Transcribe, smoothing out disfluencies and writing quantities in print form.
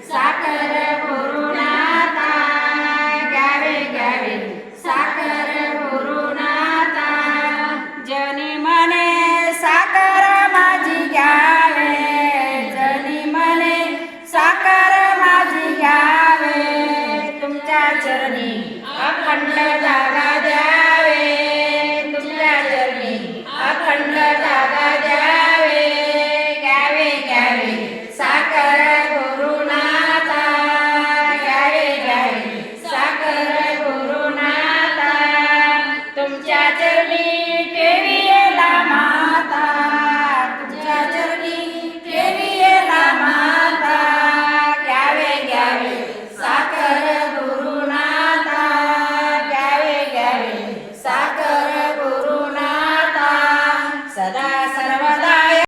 साखर गुरुनाथा घ्यावे घ्यावे साखर गुरुनाथा जनी म्हणे साखर माझी घ्यावे जनी म्हणे साखर माझी घ्यावे तुमच्या चरणी अखंड जागा द्यावे तुमच्या चरणी अखंड जागा द्यावे घ्यावे घ्यावे साखर गुरुनाथा घ्यावे घ्यावे साखर गुरुनाथा तुमच्या चरणी ठेविला माता तुमच्या चरणी ठेविला माता घ्यावे घ्यावे साखर गुरुनाथा घ्यावे घ्यावे साखर गुरुनाथा सदा सर्व